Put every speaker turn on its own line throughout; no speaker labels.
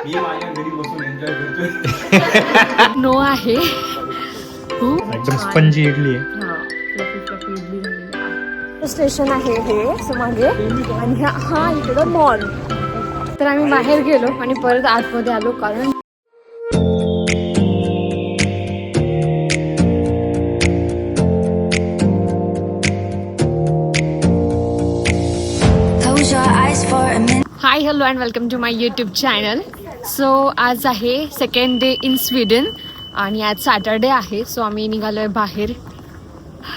मी माझ्या घरी बसून एन्जॉय करतोय.
नो आहे
एकदम स्पंजी इडली आहे.
स्टेशन आहे हे मागे आणि हा इकडं मॉल. तर आम्ही बाहेर गेलो आणि परत आतमध्ये आलो कारण hi hello and welcome to my YouTube channel. So आज आहे सेकंड डे इन स्वीडन आणि आज सॅटरडे आहे. सो आम्ही निघालो आहे बाहेर.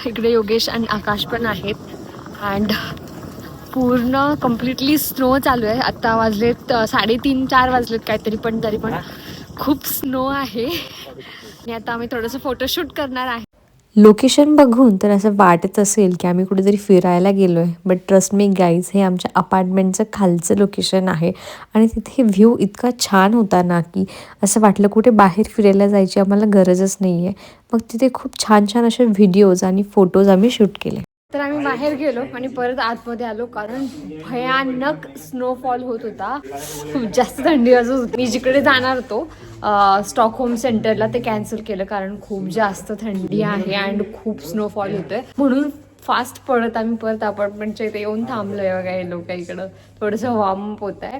इकडे योगेश आणि आकाश पण आहेत अँड पूर्ण कम्प्लिटली स्नो चालू आहे. आत्ता वाजलेत 3:30-4 वाजलेत काहीतरी, पण तरी पण खूप स्नो आहे आणि आता आम्ही थोडंसं फोटोशूट करणार आहे.
लोकेशन बघून तर असं वाटत असेल की आम्ही कुठेतरी फिरायला गेलो आहे, बट ट्रस्ट मी गाईज, हे आमच्या अपार्टमेंटचं खालचं लोकेशन आहे आणि तिथे व्ह्यू इतका छान होता ना की असं वाटलं कुठे बाहेर फिरायला जायची आम्हाला गरजच नाही आहे. मग तिथे खूप छान छान असे व्हिडिओज आणि फोटोज आम्ही शूट केले.
तर आम्ही बाहेर गेलो आणि परत आतमध्ये आलो कारण भयानक स्नोफॉल होत होता. खूप जास्त थंडी वाजत होती. मी जिकडे जाणार होतो स्टॉकहोम सेंटरला ते कॅन्सल केलं कारण खूप जास्त थंडी आहे अँड खूप स्नोफॉल होतोय. म्हणून फास्ट पळत आम्ही परत अपार्टमेंटच्या इथे येऊन थांबलोय. बघा हे लोक इकडं थोडंसं वॉर्मअप होत आहे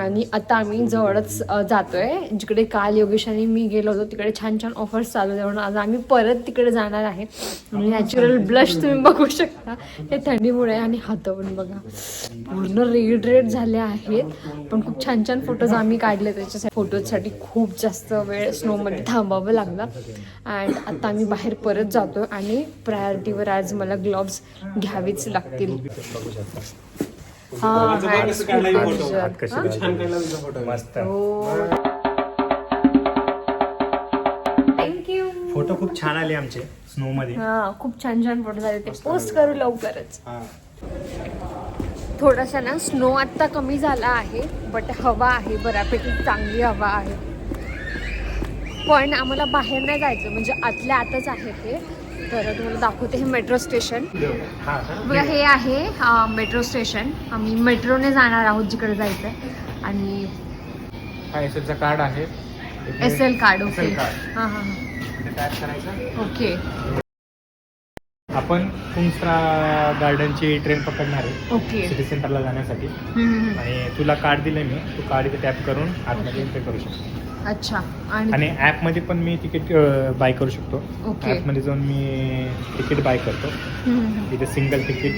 आणि आता आम्ही जवळच जातोय जिकडे काल योगेश आणि मी गेलो होतो. तिकडे छान छान ऑफर्स चालू आहे म्हणून आज आम्ही परत तिकडे जाणार आहे. आणि नॅचरल ब्लश तुम्ही बघू शकता हे थंडीमुळे. आणि हात पण बघा पूर्ण रेड झाले आहेत. पण खूप छान छान फोटोज आम्ही काढले. त्याच्यासाठी फोटोजसाठी खूप जास्त वेळ स्नोमध्ये थांबावं लागलं अँड आता आम्ही बाहेर परत जातो आणि प्रायोरिटीवर आज मला ग्लोव्स घ्यावेच लागतील. थँक्यू.
फोटो खूप छान आले आमचे स्नो मध्ये.
खूप छान छान फोटो झाले. ते पोस्ट करू लवकरच. थोडासा ना स्नो आत्ता कमी झाला आहे बट हवा आहे बऱ्यापैकी चांगली हवा आहे. पण आम्हाला बाहेर नाही जायचं म्हणजे आतल्या आतच आहे ते. तर तुम्हाला दाखवते हे मेट्रो स्टेशन. बघा हे आहे मेट्रो स्टेशन. आम्ही मेट्रोने जाणार आहोत जिकडे जायचं आहे. आणि
एसएलचं कार्ड आहे.
SL card. ओके हां ओके.
आपण कुंस्त्रा गार्डनची ट्रेन पकडणार आहे
ओके
सिटी सेंटरला जाण्यासाठी. आणि तुला कार्ड दिलंय मी, तू कार्ड इथे टॅप करून आतमध्ये एंट्री करू शकतो.
अच्छा.
आणि ॲपमध्ये पण मी तिकीट बाय करू शकतो.
ओके.
ॲपमध्ये जाऊन मी तिकीट बाय करतो. तिथे सिंगल तिकीट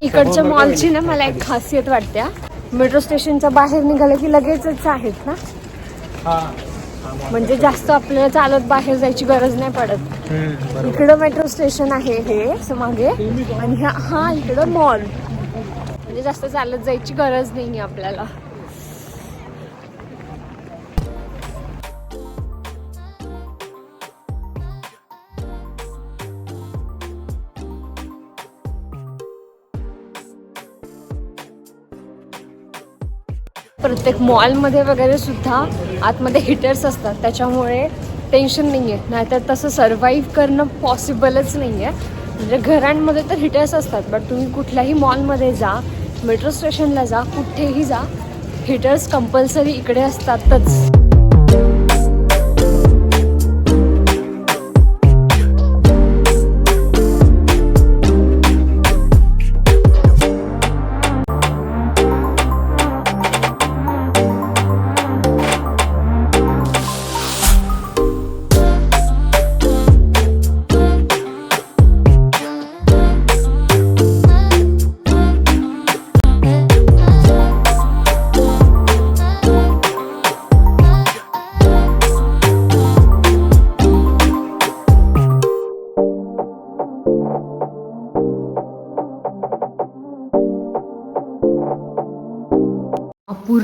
इकडच्या मॉलची ना मला एक खासियत वाटते. मेट्रो स्टेशनच्या बाहेर निघालं की लगेचच आहेत ना, म्हणजे जास्त आपल्याला चालत बाहेर जायची गरज नाही पडत. इकडं मेट्रो स्टेशन आहे हे मागे आणि हा इकडं मॉल, म्हणजे जास्त चालत जायची गरज नाही आपल्याला. प्रत्येक मॉलमध्ये वगैरे सुद्धा आतमध्ये हिटर्स असतात त्याच्यामुळे टेन्शन नाही आहे. नाहीतर तसं सर्वाईव्ह करणं पॉसिबलच नाही आहे. म्हणजे घरांमध्ये तर हिटर्स असतात बट तुम्ही कुठल्याही मॉलमध्ये जा, मेट्रो स्टेशनला जा, कुठेही जा, हिटर्स कंपल्सरी इकडे असतातच.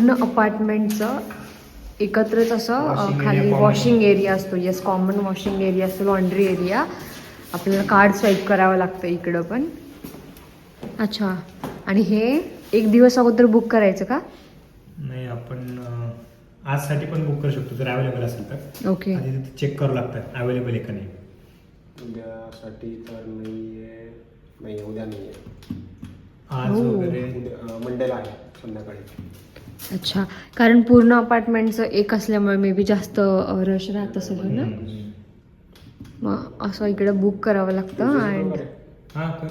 पूर्ण अपार्टमेंटचं एकत्रच असं
Washing
खाली
area,
वॉशिंग एरिया असतो. येस, कॉमन वॉशिंग एरिया असतो, लॉन्ड्री एरिया. आपल्याला कार्ड स्वाईप करावं लागतं इकडं पण. अच्छा, आणि हे एक दिवस अगोदर बुक करायचं का?
नाही, आपण आजसाठी पण बुक करू शकतो जर अवेलेबल असेल तर.
ओके.
आधी तिथे चेक करावं लागतं अवेलेबल आहे का नाही.
उद्यासाठी तर नाही, उद्या नाही आहे.
आज
हो.
वगैरे
उद्या मंडेला आहे संध्याकाळी.
अच्छा, कारण पूर्ण अपार्टमेंटचं एक असल्यामुळे मे बी जास्त रश राहत असेल ना. मग असं इकडे बुक करावं लागतं. अँड
हां कर,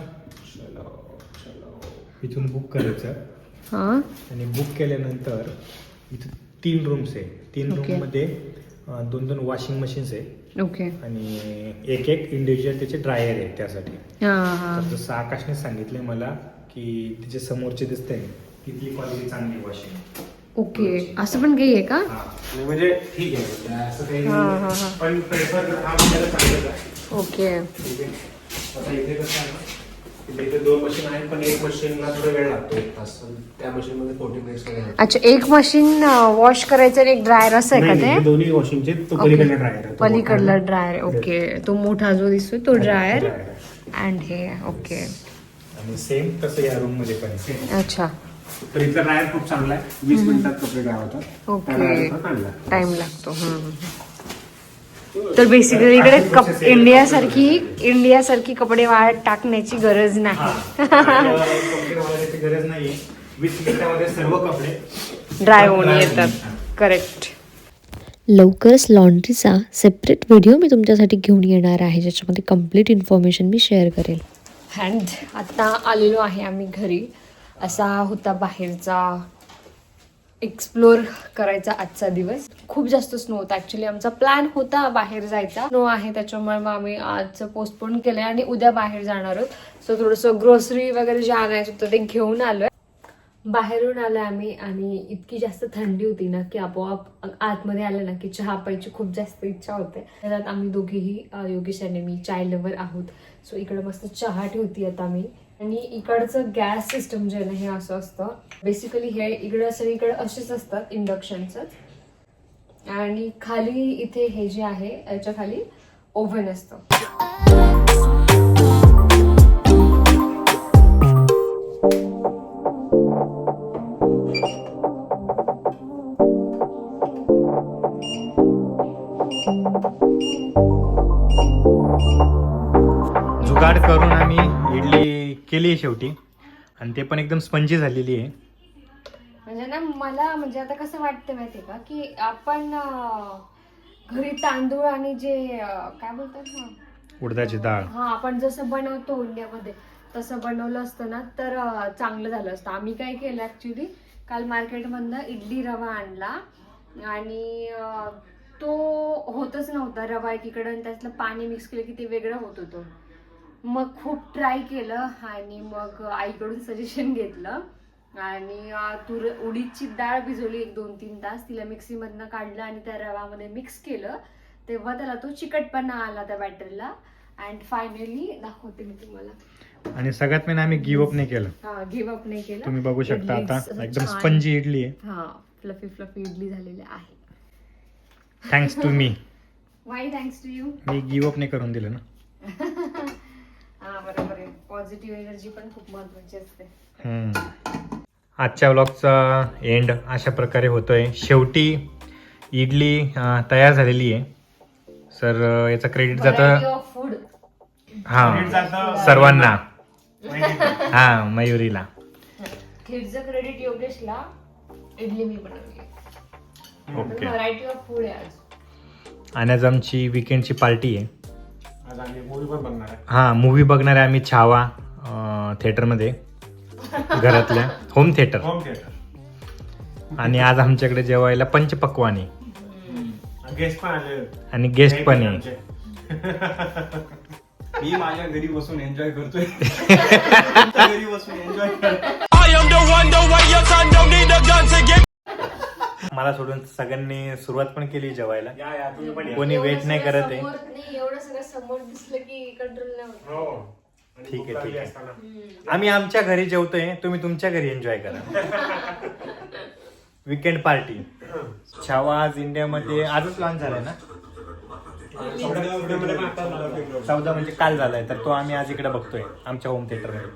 इथून बुक करायचं.
हां,
आणि बुक केल्यानंतर इथं 3 रूम्स आहे. 3
Okay.
रूममध्ये 2 वॉशिंग मशीन्स आहे
ओके.
आणि एक इंडिव्हिज्युअल त्याचे ड्रायर आहे त्यासाठी.
हां हां.
तर जसं आकाशने सांगितले मला की तिचे समोरचे दिसते तिथली क्वालिटी चांगली वॉशिंग.
ओके, असं पण काही आहे का?
नाही म्हणजे ठीक आहे, म्हणजे असं काही
हां हां
नाही.
हां.
पण प्रेफर हा आपल्याला चांगलंच आहे.
ओके.
ठीक आहे. आता इथे कसं आहे ना, इथे 2 मशीन आहेत, पण एक मशीनला थोडा वेळ लागतो, 1 तास. पण त्या मशीनमध्ये 40 मिनिट्स वगैरे लागतात.
अच्छा, एक मशीन वॉश करायचं आणि एक ड्रायर असं आहे
नाही,
का
नाही, हे
ते?
दोन्ही वॉशिंगचे तो
ओके.
पलीकडला ड्रायर आहे. तो
पलीकडला
मोठा
ड्रायर. ओके, तो मोठा जो दिसतोय तो ड्रायर.
dryer आहे.
अँड हे ओके.
आणि सेम तसं या रूम मध्ये पण आहे.
अच्छा,
तर इथला ड्रायर खूप चांगला आहे. 20 मिनिटात कपडे ड्राय होतात.
ओके.
त्या ड्रायरचा चांगला आहे.
टाइम लागतो. तर बेसिकली इकडे इंडियासारखी कपडे वाळत टाकण्याची गरज नाही.
कपडे वाळवण्याची गरज नाहीये. 20 मिनिटामध्ये सर्व कपडे
ड्राय होऊन येतात. करेक्ट.
लवकरच लॉन्ड्रीचा सेपरेट व्हिडिओ मी तुमच्यासाठी घेऊन येणार आहे, ज्याच्यामध्ये कंप्लीट इन्फॉर्मेशन मी शेअर करेल.
अँड आता आलेलो आहे आम्ही घरी. असा होता बाहेरचा एक्सप्लोर करायचा आजचा दिवस. खूप जास्त स्नो होता. ॲक्च्युली आमचा प्लॅन होता बाहेर जायचा. स्नो आहे त्याच्यामुळे मग आम्ही आजचं पोस्टपोन केलं आणि उद्या बाहेर जाणार आहोत. सो थोडंसं ग्रोसरी वगैरे जे आणायचं होतं ते घेऊन आलोय. बाहेरून आलो आम्ही आणि इतकी जास्त थंडी होती ना की आपोआप आतमध्ये आलं ना की चहा प्यायची खूप जास्त इच्छा होते. त्यात आम्ही दोघेही योगेश आणि मी चाय लवर आहोत. सो इकडे मस्त चहा ठेवती आता मी. आणि इकडचं गॅस सिस्टम जे आहे ना हे असं असतं. बेसिकली हे इकडं सगळीकडे असेच असतात इंडक्शनचंच. आणि खाली इथे हे जे आहे याच्या खाली ओव्हन असतं.
जुगाड करून आम्ही इडली केली आहे शेवटी, आणि ते पण एकदम स्पंजी झालेली आहे.
म्हणजे ना मला म्हणजे आता कसं वाटतं माहितीये का की आपण घरी तांदूळ आणि जे काय बोलतात ना
उडदाची डाळ,
हा आपण जसं बनवतो इंडियामध्ये तसं बनवलं असतं ना तर चांगलं झालं असतं. आम्ही काय केलं ऍक्च्युली काल मार्केटमधनं इडली रवा आणला आणि तो होतच नव्हता. रवा एकीकडे आणि त्यातलं पाणी मिक्स केलं की ते वेगळं होत होतं. मग खूप ट्राय केलं आणि मग आईकडून सजेशन घेतलं आणि उडीदची डाळ भिजवली 1-2-3 तास. तिला मिक्सीमधनं काढलं आणि त्या रवामध्ये मिक्स केलं. तेव्हा त्याला तो चिकटपणा आला त्या बॅटरला. अँड फायनली दाखवते मी तुम्हाला.
आणि सगळ्यात मेन आम्ही गिव्ह अप नाही केलं.
हा, गिव्ह अप नाही केलं.
तुम्ही बघू शकता आता
इडली
एकदम
छान.
स्पंजी इडली आहे.
हा, फ्लफी इडली झालेली आहे.
Thanks to me.
Why thanks to you.
मी गिव्ह अप नाही करून दिलं ना.
हा, बरोबर आहे. पॉझिटिव्ह एनर्जी पण खूप महत्वाची असते.
आजच्या व्लॉगचा एंड अशा प्रकारे होतोय. शेवटी इडली तयार झालेली आहे. सर याचं क्रेडिट जातं
फूड
हा सर्वांना. हा, मयुरीला.
किडचं क्रेडिट योगेशला. इडली मी बनवली.
ओके.
व्हरायटी ऑफ फूड आहे आज.
आणि आज आमची विकेंडची पार्टी आहे.
आज आम्ही मूवी पण बघणार आहे.
हा, मूवी बघणार आहे आम्ही छावा थिएटरमध्ये, घरातल्या होम थिएटर.
Home theatre.
आणि आज आमच्याकडे जेवायला पंचपक्वानी
गेस्ट पण आले.
आणि गेस्ट पण आहे.
आमचे. मी माझ्या घरी बसून एन्जॉय करतोय. घरी बसून एन्जॉय करतोय.
मला सोडून सगळ्यांनी सुरुवात पण केली जेवायला.
या तुम्ही पण या.
कोणी वेट नाही करत आहे.
एवढं सगळं समोर दिसलं की कंट्रोल नाही होत.
हो.
ठीक आहे, ठीक आहे. आम्ही आमच्या घरी जेवतोय, तुम्ही तुमच्या घरी एन्जॉय करा. Weekend party. छावा आज इंडियामध्ये आजच लॉन्च झालाय ना, 14 म्हणजे काल झालाय. तर तो आम्ही आज इकडे बघतोय आमच्या होम थिएटरमध्ये.